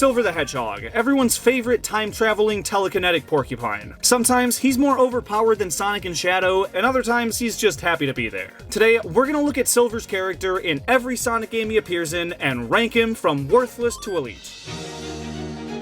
Silver the Hedgehog, everyone's favorite time-traveling telekinetic porcupine. Sometimes he's more overpowered than Sonic and Shadow, and other times he's just happy to be there. Today, we're gonna look at Silver's character in every Sonic game he appears in and rank him from worthless to elite.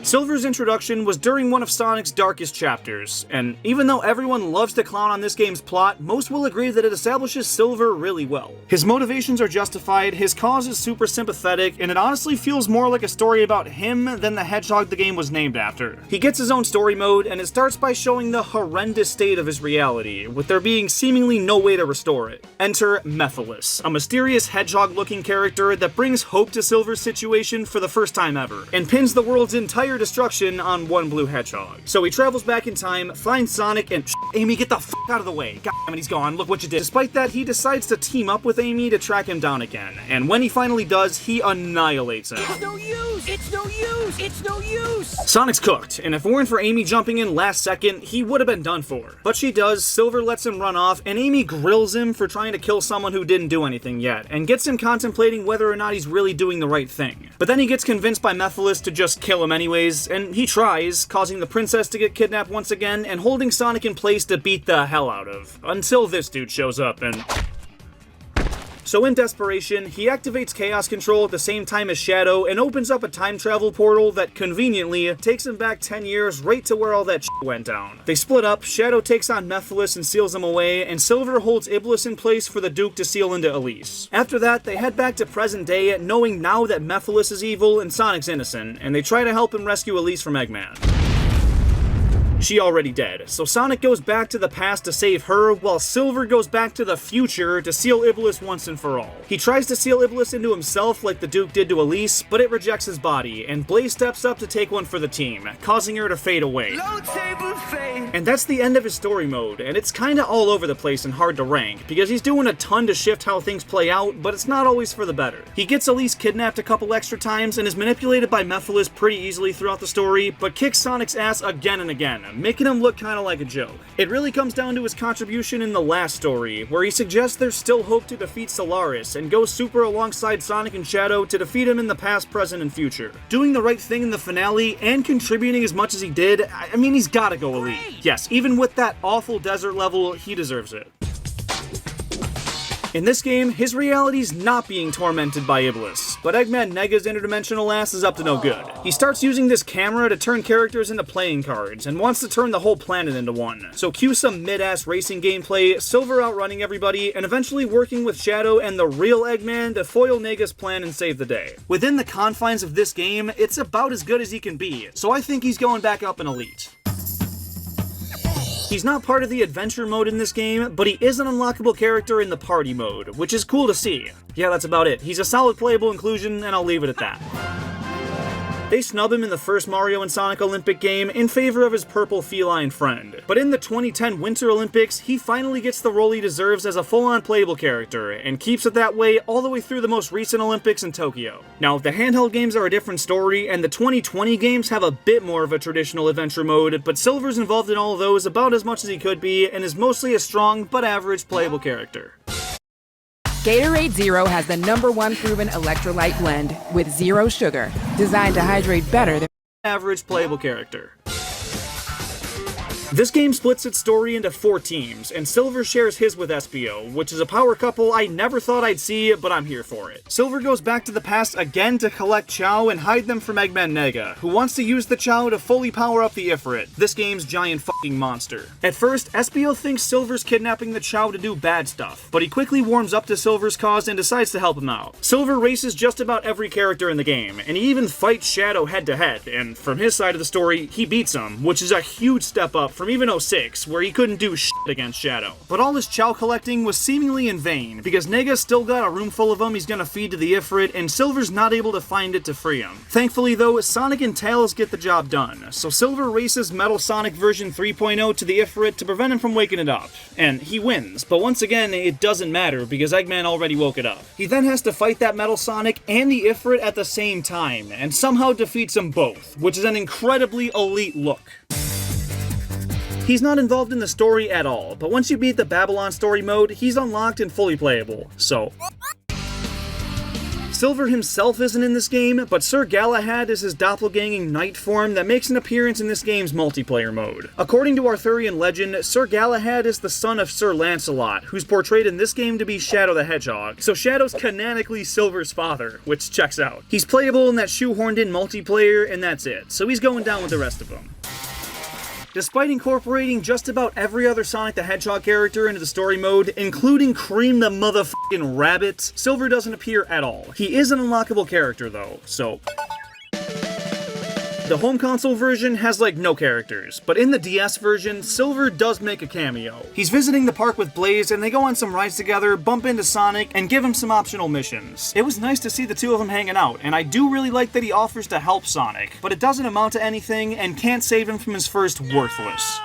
Silver's introduction was during one of Sonic's darkest chapters, and even though everyone loves to clown on this game's plot, most will agree that it establishes Silver really well. His motivations are justified, his cause is super sympathetic, and it honestly feels more like a story about him than the hedgehog the game was named after. He gets his own story mode, and it starts by showing the horrendous state of his reality, with there being seemingly no way to restore it. Enter Mephiles, a mysterious hedgehog-looking character that brings hope to Silver's situation for the first time ever, and pins the world's entire destruction on one blue hedgehog. So he travels back in time, finds Sonic, and Amy, get the f out of the way. God damn it, he's gone. Look what you did. Despite that, he decides to team up with Amy to track him down again. And when he finally does, he annihilates him. It's no use! It's no use! It's no use! Sonic's cooked, and if it weren't for Amy jumping in last second, he would have been done for. But she does, Silver lets him run off, and Amy grills him for trying to kill someone who didn't do anything yet, and gets him contemplating whether or not he's really doing the right thing. But then he gets convinced by Mephiles to just kill him anyways, and he tries, causing the princess to get kidnapped once again and holding Sonic in place to beat the hell out of, until this dude shows up and... So in desperation, he activates Chaos Control at the same time as Shadow and opens up a time travel portal that conveniently takes him back 10 years right to where all that shit went down. They split up, Shadow takes on Mephiles and seals him away, and Silver holds Iblis in place for the Duke to seal into Elise. After that, they head back to present day, knowing now that Mephiles is evil and Sonic's innocent, and they try to help him rescue Elise from Eggman. She already dead, so Sonic goes back to the past to save her, while Silver goes back to the future to seal Iblis once and for all. He tries to seal Iblis into himself like the Duke did to Elise, but it rejects his body, and Blaze steps up to take one for the team, causing her to fade away. And that's the end of his story mode, and it's kinda all over the place and hard to rank, because he's doing a ton to shift how things play out, but it's not always for the better. He gets Elise kidnapped a couple extra times and is manipulated by Mephiles pretty easily throughout the story, but kicks Sonic's ass again and again, making him look kinda like a joke. It really comes down to his contribution in the last story, where he suggests there's still hope to defeat Solaris, and goes super alongside Sonic and Shadow to defeat him in the past, present, and future. Doing the right thing in the finale, and contributing as much as he did, I mean, he's gotta go elite. Yes, even with that awful desert level, he deserves it. In this game, his reality's not being tormented by Iblis, but Eggman Nega's interdimensional ass is up to no good. He starts using this camera to turn characters into playing cards, and wants to turn the whole planet into one. So cue some mid-ass racing gameplay, Silver outrunning everybody, and eventually working with Shadow and the real Eggman to foil Nega's plan and save the day. Within the confines of this game, it's about as good as he can be, so I think he's going back up in Elite. He's not part of the adventure mode in this game, but he is an unlockable character in the party mode, which is cool to see. Yeah, that's about it. He's a solid playable inclusion, and I'll leave it at that. They snub him in the first Mario and Sonic Olympic game in favor of his purple feline friend. But in the 2010 Winter Olympics, he finally gets the role he deserves as a full-on playable character, and keeps it that way all the way through the most recent Olympics in Tokyo. Now, the handheld games are a different story, and the 2020 games have a bit more of a traditional adventure mode, but Silver's involved in all of those about as much as he could be, and is mostly a strong but average playable character. Gatorade Zero has the #1 proven electrolyte blend with zero sugar, designed to hydrate better than average playable character. This game splits its story into 4 teams, and Silver shares his with Espio, which is a power couple I never thought I'd see, but I'm here for it. Silver goes back to the past again to collect Chao and hide them from Eggman Nega, who wants to use the Chao to fully power up the Ifrit, this game's giant fucking monster. At first, Espio thinks Silver's kidnapping the Chao to do bad stuff, but he quickly warms up to Silver's cause and decides to help him out. Silver races just about every character in the game, and he even fights Shadow head to head, and from his side of the story, he beats him, which is a huge step up from even 06, where he couldn't do shit against Shadow. But all this Chao collecting was seemingly in vain, because Nega's still got a room full of them he's gonna feed to the Ifrit, and Silver's not able to find it to free him. Thankfully though, Sonic and Tails get the job done, so Silver races Metal Sonic version 3.0 to the Ifrit to prevent him from waking it up. And he wins, but once again, it doesn't matter, because Eggman already woke it up. He then has to fight that Metal Sonic and the Ifrit at the same time, and somehow defeats them both, which is an incredibly elite look. He's not involved in the story at all, but once you beat the Babylon story mode, he's unlocked and fully playable, so... Silver himself isn't in this game, but Sir Galahad is his doppelganging knight form that makes an appearance in this game's multiplayer mode. According to Arthurian legend, Sir Galahad is the son of Sir Lancelot, who's portrayed in this game to be Shadow the Hedgehog, so Shadow's canonically Silver's father, which checks out. He's playable in that shoehorned-in multiplayer, and that's it, so he's going down with the rest of them. Despite incorporating just about every other Sonic the Hedgehog character into the story mode, including Cream the motherfucking Rabbit, Silver doesn't appear at all. He is an unlockable character though, so... The home console version has like no characters, but in the DS version, Silver does make a cameo. He's visiting the park with Blaze and they go on some rides together, bump into Sonic, and give him some optional missions. It was nice to see the two of them hanging out, and I do really like that he offers to help Sonic, but it doesn't amount to anything and can't save him from his first worthless.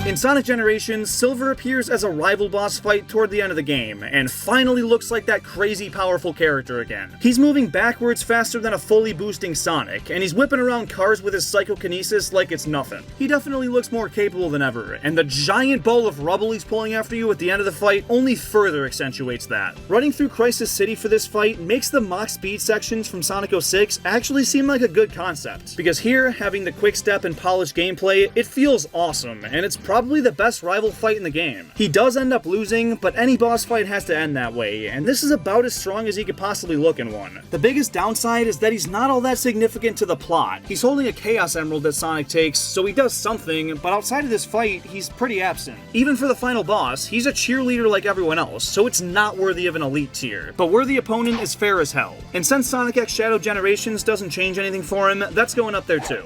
In Sonic Generations, Silver appears as a rival boss fight toward the end of the game, and finally looks like that crazy powerful character again. He's moving backwards faster than a fully boosting Sonic, and he's whipping around cars with his psychokinesis like it's nothing. He definitely looks more capable than ever, and the giant ball of rubble he's pulling after you at the end of the fight only further accentuates that. Running through Crisis City for this fight makes the Mach Speed sections from Sonic 06 actually seem like a good concept, because here, having the quick step and polished gameplay, it feels awesome, and it's probably the best rival fight in the game. He does end up losing, but any boss fight has to end that way, and this is about as strong as he could possibly look in one. The biggest downside is that he's not all that significant to the plot. He's holding a Chaos Emerald that Sonic takes, so he does something, but outside of this fight, he's pretty absent. Even for the final boss, he's a cheerleader like everyone else, so it's not worthy of an elite tier. But worthy opponent is fair as hell. And since Sonic X Shadow Generations doesn't change anything for him, that's going up there too.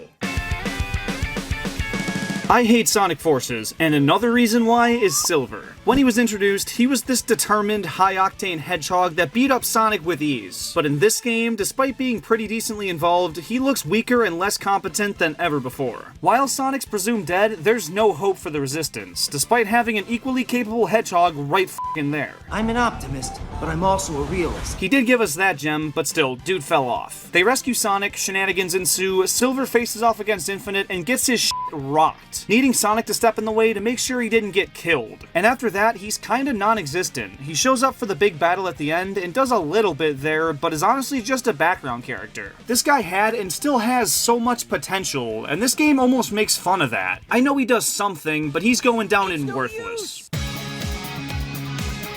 I hate Sonic Forces, and another reason why is Silver. When he was introduced, he was this determined, high-octane hedgehog that beat up Sonic with ease. But in this game, despite being pretty decently involved, he looks weaker and less competent than ever before. While Sonic's presumed dead, there's no hope for the Resistance, despite having an equally capable hedgehog right f***ing there. I'm an optimist, but I'm also a realist. He did give us that gem, but still, dude fell off. They rescue Sonic, shenanigans ensue, Silver faces off against Infinite and gets his shit rocked, needing Sonic to step in the way to make sure he didn't get killed. And after that, he's kinda non-existent. He shows up for the big battle at the end and does a little bit there, but is honestly just a background character. This guy had and still has so much potential, and this game almost makes fun of that. I know he does something, but he's going down in worthless.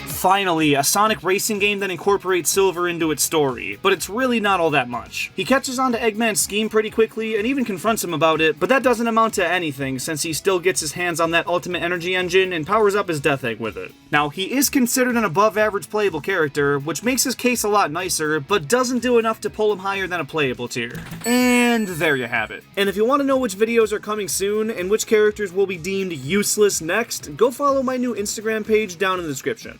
Finally, a Sonic racing game that incorporates Silver into its story, but it's really not all that much. He catches on to Eggman's scheme pretty quickly and even confronts him about it, but that doesn't amount to anything since he still gets his hands on that ultimate energy engine and powers up his Death Egg with it. Now, he is considered an above-average playable character, which makes his case a lot nicer, but doesn't do enough to pull him higher than a playable tier. And there you have it. And if you want to know which videos are coming soon and which characters will be deemed useless next, go follow my new Instagram page down in the description.